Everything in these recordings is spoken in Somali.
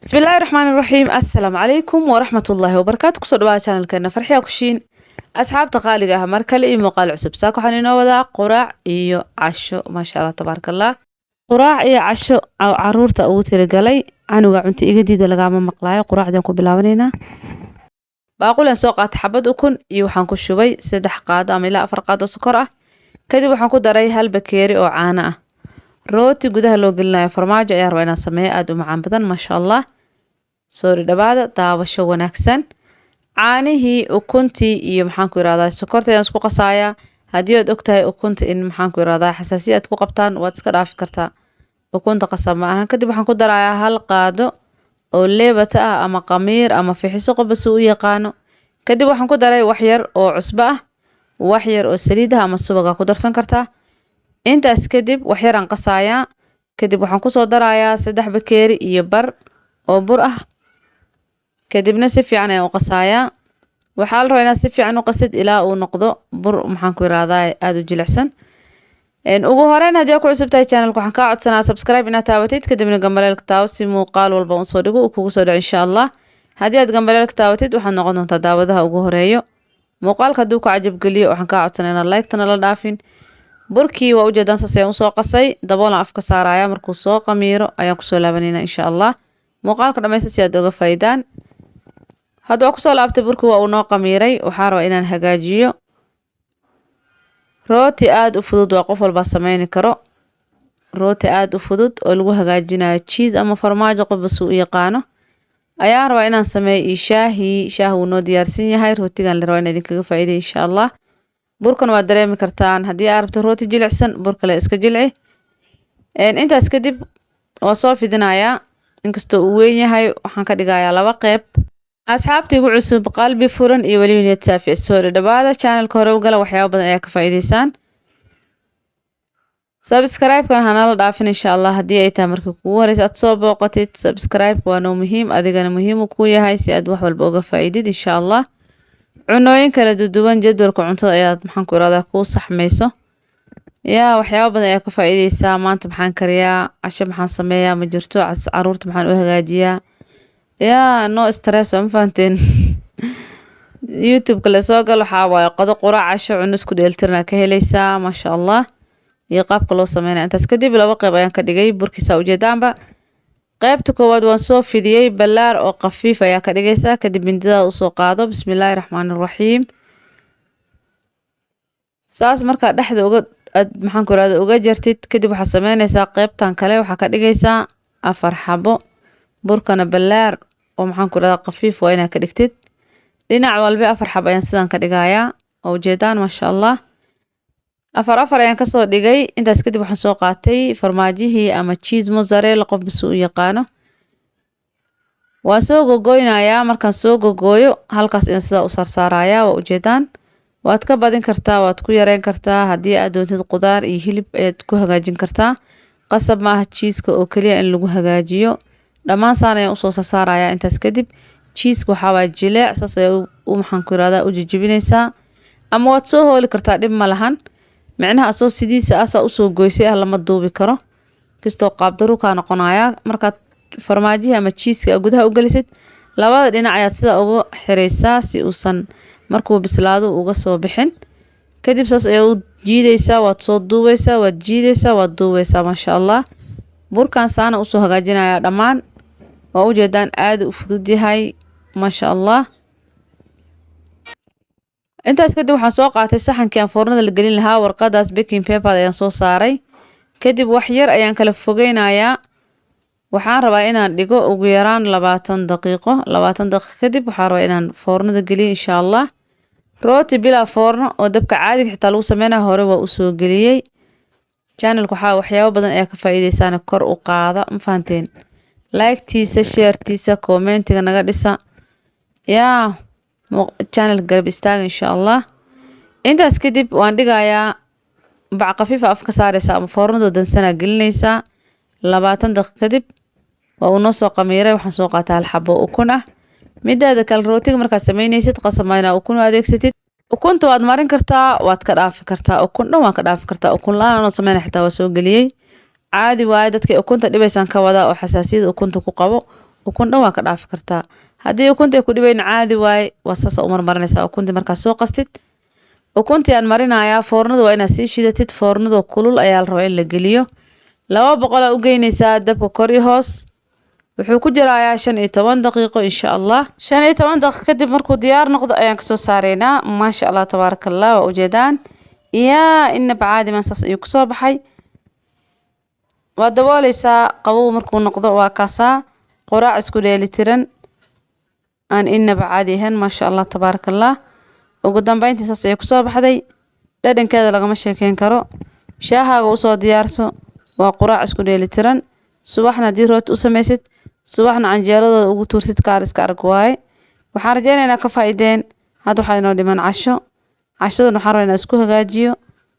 بسم الله الرحمن الرحيم. السلام عليكم ورحمة الله وبركاته. كسر دواء channel كنا فرحية كشين أصحاب تقاليدها مركل إيه مقال عصب ساكو حنينو وذا قراع إيو عشو ما شاء الله تبارك الله. قراع إيه عشو عرورتا أو تلقالي عنو عنتي إيه جديد لقامة مقلاية قراع دينكو بلاونينا باقول أن سوقات حبد أكون إيو حنكو شوي سدح قادة إلى أفر قادة سكرة كدب حنكو داري هالبكيري أو عانا روتي قدها لو قلنا فرماجة يا روينا سمية أدو معان بدن ما شاء الله سوري دبعدا daawasho wanaagsan caanihii ukuntii iyo maxaan ku yiraahdaa sokorta aan isku qasaaya hadii aad ogtahay ukunta in maxaan ku yiraahdaa xasaasiyad ku qabtaan waad iska dhaafi kartaa ukunta qasab ma ahan kadib waxaan ku darayaa hal qaado oo leebata ah ama qamiir ama fixiso qobas u yaqaano kadib waxaan ku daray wax yar oo cusbo ah wax yar oo saliid ah ama subaga ku darsan kartaa intaas kadib wax yar aan qasaaya kadib waxaan ku soo darayaa 3 bakeeri iyo bar oo bur ah kadibna si fiican ayaan u qasaaya waxaa la rabaa inaad si fiican u qasid ilaa uu noqdo bur maxaan ku yiraahdaa aad u jilicsan ugu horeyn haddii aad ku cusub tahay channelka waxaan kaa codsanaa subscribe inaad taabatid kadibna gambaleelka taawo si muuqaal walba uu soo dhigo uu kugu soo dhaco insha Allah haddii aad gambaleelka taabatid waxaad noqon doontaa daawadaha ugu horeeyo muuqaalka hadduu ku cajab geliyo waxaan kaa codsanaa inaad like-tana la dhaafin burkii waa ujeedaan saas ayaan usoo qasay daboolan afka saaraya markuu soo qamiiro ayaan kusoo laabanayna insha Allah muuqaalka dhammaysta si aad uga faa'iidaan hadda waa kusoo laabtay burkii waa uu noo qamiiray waxaa rabaa inaan hagaajiyo rooti aad u fudud waa qof walba sameyn karo rooti aad u fudud oo lagu hagaajinayo cheese ama farmaajo qofbas u yaqaano ayaan rabaa inaan sameeyo shaah uu noo diyaarsan yahay rootigan la rabaa in idinkaga faa'iideeyo insha Allah burkan waa dareemi kartaan haddii aad rabto rooti jilicsan burka la iska jilci intaas kadib waa soo fidinayaa inkastoo uu weyn yahay waxaan ka dhigayaa 2 qayb asxaabtii ugu cusub qalbi furan iyo wali niyad saafi soo dhawaada channelka hore u gala waxyaabo badan ayaa ka faa'iideysaan subscribe-kan hana la dhaafin insha Allah haddii ay tahay markii kugu horeysa aad soo booqatid subscribe waa noo muhiim adigana muhiim ku yahay si aad wax walba uga faa'iidid insha Allah cunooyin kala duwan jadwalka cuntada ayaad maxaan ku yiraahdaa ku saxmayso yaa waxyaabo badan ayaa ka faa'iideysaa maanta maxaan kariyaa casho maxaan sameeyaa ma jirto caruurta maxaan u hagaajiyaa yaa no stress ma fahanteen youtube kale soo gal waxaa waaye qado quraac casho cunno isku dheeltirna ka helaysaa ma sha Allah iyo qaabka loo sameeyo intaas kadib 2 qayb ayaan ka dhigay burkiisa ujeedaanba qaybta koowaad waan soo fidiyay balaar oo qafiif ayaa ka dhigaysaa kadib mindida u soo qaado bismillaahir rahmaanir rahiim saas marka dhexda uga maxaan ku raada uga jartid kadib waxa sameynaysaa qaybtan kale waxa ka dhigaysaa 4 xabo burkana balaar oo maxaan ku raada qafiif waa inaad ka dhigtid dhinac walba 4 xabo ayaan sidan ka dhigayaa oo ujeedaan ma sha Allah 4 ayaan ka soo dhigay intaas kadib waxaan soo qaatay farmaajihii ama cheese mozzarella qof bisu u yaqaano waa soo gogoynayaa markaan soo gogooyo halkaas in sida u sarsaaraya waa ujeedaan waad ka badin kartaa waad ku yareyn kartaa haddii aad doontid qudaar iyo hilib aad ku hagaajin kartaa qasab ma aha cheese-ka oo kaliya in lagu hagaajiyo dhammaan saan ayaan usoo sarsaaraya intaas kadib cheese-ka waxaa waa jileec saas ayaa u maxaan ku yiraahdaa u jijibinaysaa ama waad soo hooli kartaa dhib ma lahan macnaha asoo sidiisa asa usoo goysay lama duubi karo kastoo qaab daru ka noqonaya markaad farmaajihi ama cheese-ka gudaha u galisid labada dhinac ayaad sida ugu xireysaa si uusan markuu bislaado uga soo bixin kadib saas ayaa u jiidaysaa waad soo duubaysaa waad jiidaysaa waad duubaysaa ma sha Allah burkan saana usoo hagaajinaya dhammaan waa ujeedaan aad u fudud yahay ma sha Allah intaas kadib waxaan soo qaatay saxankii aan foornada la gelin lahaa warqadaas baking paper ayaan soo saaray kadib wax yar ayaan kala fogeynayaa waxaan rabaa inaan dhigo ugu yaraan 20 daqiiqo kadib waxaan rabaa inaan foornada geliyo insha Allah rooti bila foorno oo dabka caadiga xitaa lagu sameeyaa hore waa u soo geliyay channelka waxa waxyaabo badan ayaa ka faa'iideysana kor u qaada ma fahanteen like-tiisa share-tiisa comment-iga naga dhisa yaa channel garab istaaga insha Allah intaas kadib waan dhigayaa bac qafiif afka saaraysa ama foornada dansana gelinaysa 20 daqiiqo kadib waa uu noo soo qamiiray waxaan soo qaataa hal xabo ukun ah midaada kale rootiga marka sameynaysid qasamayna ukun adeegsatid ukunta waad marin kartaa waad ka dhaafi kartaa ukun dhan waan ka dhaafi kartaa ukun la'aan oo sameeyna xitaa waa soo galiyay caadi waay dadka ukunta dhibaysan ka wada oo xasaasiyada ukunta ku qabo ukun dhan waa ka dhaafi kartaa. haddii ukunta ay ku dhibayn caadi waaye waa saas u marmarinaysaa ukuntii markaa soo qastid. ukuntii aan marinayaa foornada waa inaad sii shidatid. foornada kulul ayaa la rabaa in la geliyo. 200 u geynaysaa dabka kor iyo hoos. wuxuu ku jirayaa 15 daqiiqo insha Allah. 15 daqiiqo kadib markuu diyaar noqdo ayaan ka soo saareynaa. maasha Allah tabarakallah waa ujeedaan. inna bacaadi man saas ayuu ku soo baxay. waa dabooleysaa qabow markuu noqdo waa kaasaa quraac isku dheelitiran aan inna bacaadi ahayn maasha Allah tabarakallah. ugu dambeyntii saas ayuu ku soo baxday. dhadhankeeda lagama sheekeyn karo. shaahaaga u soo diyaarso. waa quraac isku dheelitiran. subaxna haddii rooti u samaysid subaxna canjeeladooda ugu tuursid kaar iska arag waaye. waxaan rajeynaynaa ka faa'iideen. hadda waxaa inoo dhiman casho. cashadan waxaan rabaa inaan isku hagaajiyo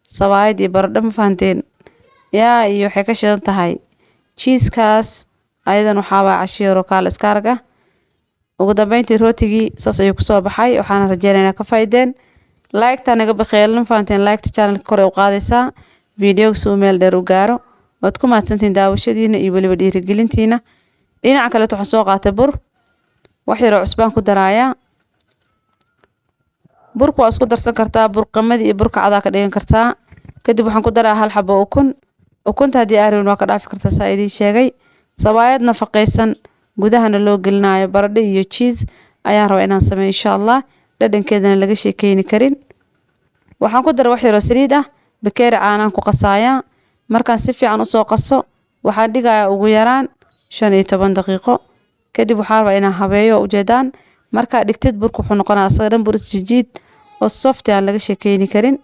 sawaayad iyo baradho ma fahanteen. iyo waxay ka shidan tahay cheesekaas ayadan waxaa waa casho yaro kaal iska arag ah. ugu dambeyntii rootigii saas ayuu kusoo baxay. waxaan rajeynaynaa ka faa'iideen. like-ta naga bakheelin ma fahanteen. like-ta channelka kor u qaadaysaa videoga suu meel dheer u gaaro. waad ku mahadsantiin daawashadiina iyo weliba dhiirigelintiina. dhinaca kale waxaan soo qaatay bur. wax yar oo cusbaan ku daraaya. burku waa isku darsan kartaa. bur qamadi iyo burka cadaa ka dhigan kartaa. kadib waxaan ku daraa 1 xabo ukun. ukunta haddii aad waa ka dhaafi kartaa saa idin sheegay. sawaayad nafaqaysan gudahana loo gelinayo baradho iyo cheese ayaan rabaa inaan sameeyo insha Allah. dhadhankeedana laga sheekeyni karin. waxaan ku daraa wax yar oo saliid ah. bakeeri caanaan ku qasaaya. markaan si fiican u soo qaso waxaan dhigayaa ugu yaraan 15 daqiiqo. kadib waxaan rabaa inaan habeeyo ujeedaan. markaa dhigtid burku wuxuu noqonayaa asaga dhan bur jijiid oo soft aan laga sheekeyni karin.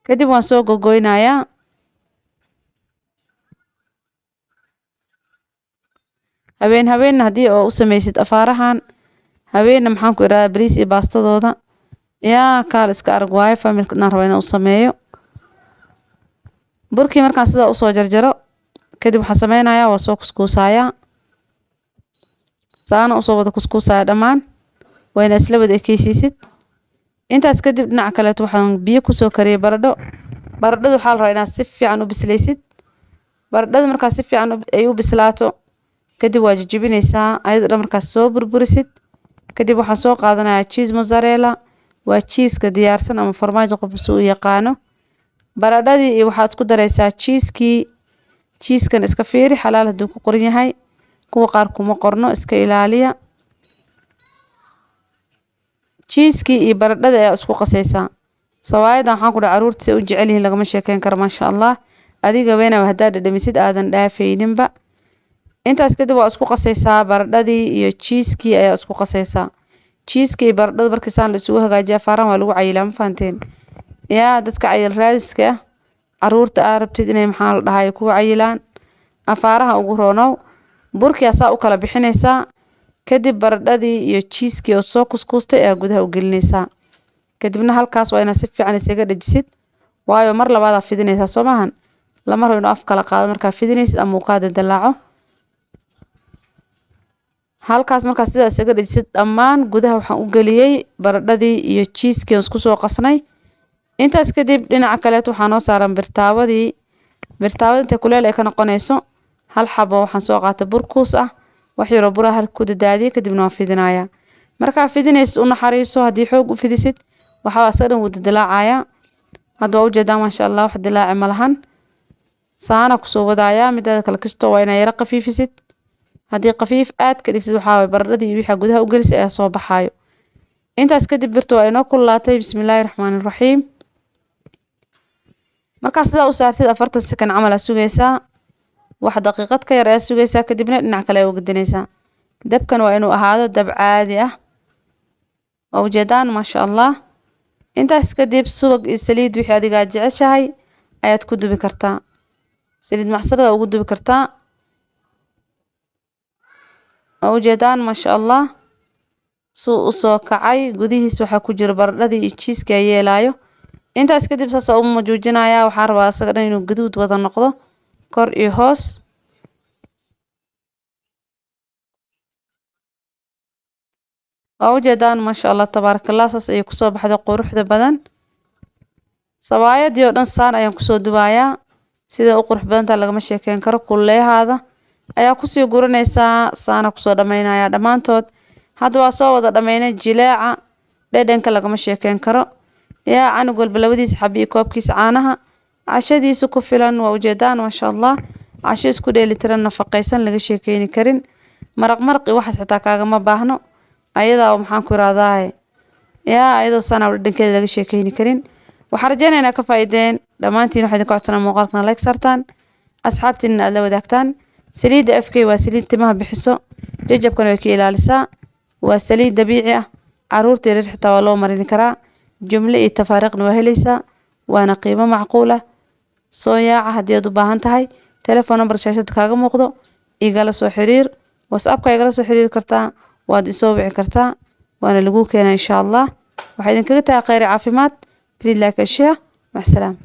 kadib waan soo gogoynayaa. habeen haddii oo u samaysid afaarahan habeenna maxaan ku idhahdaa bariis iyo baastadooda kaal iska arag waaye. familka dhan rabaa inaan u sameeyo. burkii markaan sidaa usoo jarjaro kadib waxaan sameynayaa waa soo kuskuusayaa. saana usoo wada kuskuusaya dhammaan waa inaad isla wada ekeysiisid. intaas kadib dhinaca kaleeto waxaan biyo kusoo kariyay baradho. baradhada waxaa la rabaa inaad si fiican u bislaysid. baradhada markaa si fiican ay u bislaato kadib waa jajabinaysaa ayada dhan markaas soo burburisid. kadib waxaan soo qaadanayaa cheese mozzarella. waa cheeseka diyaarsan ama farmaajo qof u yaqaano. baradhadii iyo waxaad isku daraysaa cheeskii. cheeskan iska fiiri xalaal hadduu ku qoran yahay. kuwa qaar kuma qorno iska ilaaliya. cheeskii iyo baradhada ayaa isku qasaysaa. sawaayadan waxaan ku dhahay caruurta si u jecel yihiin lagama sheekeyn karo maasha Allah. adiga weynaba haddaad dhadhamisid aadan dhaafayninba. intaas kadib waa isku qasaysaa baradhadii iyo cheeskii ayaa isku qasaysaa. cheeskii baradhada markiisaan la isugu hagaajiyaa faaran waa lagu cayilaa ma fahanteen. dadka cayil raadiska ah caruurta aa rabtid inay maxaa la dhahay ku cayilaan afaaraha ugu roonow. burkii asaa u kala bixinaysaa. kadib baradhadii iyo cheeskii oo soo kuskuustay ayaa gudaha u gelinaysaa. kadibna halkaas waa inaad si fiican isaga dhajisid waayo mar labaad fidinaysaa soo maahan. lama rabo inuu af kala qaado markaa fidinaysid ama uu kaa daldalaaco. halkaas markaa sidaa isaga dhajisid dhammaan gudaha waxaan u geliyey baradhadii iyo cheeskii isku soo qasnay. intaas kadib dhinaca kaleeto waxaa noo saaran birtaawadii. birtaawada inta kuleel ay ka noqonayso 1 xabo waxaan soo qaatay bur kuus ah. wax yar oo buraha halka ku dadaadiyay kadibna waan fidinayaa. markaa fidinaysid u naxariiso. haddii xoog u fidisid waxaa asaga dhan wuu dildilaacayaa. hadda waa ujeedaan maasha Allah wax dilaaci ma lahan. saana kusoo wadaayaa. midaada kale kastoo waa inaa yara qafiifisid. haddii qafiif aad ka dhigtid waxaa waay baradhadii iyo wixii gudaha u gelisay ayaa soo baxaayo. intaas kadib birta waa inoo kululaatay. bismillaahi raxmaani raxiim. markaa sidaa u saartid 40 second camal aad sugaysaa. wax daqiiqad ka yar aad sugaysaa kadibna dhinac kale aad u gedinaysaa. dabkan waa inuu ahaado dab caadi ah. waa ujeedaan maasha Allah. intaas kadib subag iyo saliid wixii adiga jeceshahay ayaad ku dubi kartaa. saliid macsarada ugu dubi kartaa. waa ujeedaan maasha Allah. suu u soo kacay gudihiis waxaa ku jira baradhadii iyo cheeskii ay yeelaayo. intaas kadib saas u majuujinayaa. waxaan rabaa asaga dhan inuu gaduud wada noqdo kor iyo hoos. waa ujeedaan maasha Allah tabarakallah. saas ayay kusoo baxday quruxda badan. sawaayadii oo dhan saan ayaan kusoo dubayaa. sida u qurux badantaa lagama sheekeyn karo. kulleehaada ayaa kusii guranaysaa saana kusoo dhamaynaya dhammaantood. hadda waa soo wada dhamaynay jilaaca dhadhanka lagama sheekeen karo. yaa canug walba labadiisa xab iyo koobkiisa caanaha cashadiisa ku filan waa ujeedaan maasha allah. casho isku dheelitiran nafaqaysan laga sheekeyni karin. maraqi waxaas xitaa kaagama baahno ayadaa maxaan ku iraadaa ayadoo sana dhadhankeeda laga sheekeyni karin. waxaan rajeynaynaa ka faa'iideen dhammaantiin. waxaan idinku codsanaa muuqaalkana like sartaan asxaabtiina aad la wadaagtaan. saliidda FK waa saliid timaha bixiso jajabkana way ka ilaalisaa. waa saliid dabiici ah caruurta yaryar xitaa waa loo marin karaa. jumle iyo tafaariiqna waa helaysaa waana qiimo macquul ah. soo yaaca haddii aad u baahan tahay telefoon number shaashada kaaga muuqdo igala soo xiriir. whatsappka igala soo xiriiri kartaa waad isoo wici kartaa waana lagu keenaa insha allah. waxaa idinkaga tahay kheyr caafimaad. please like and share. مع السلامة.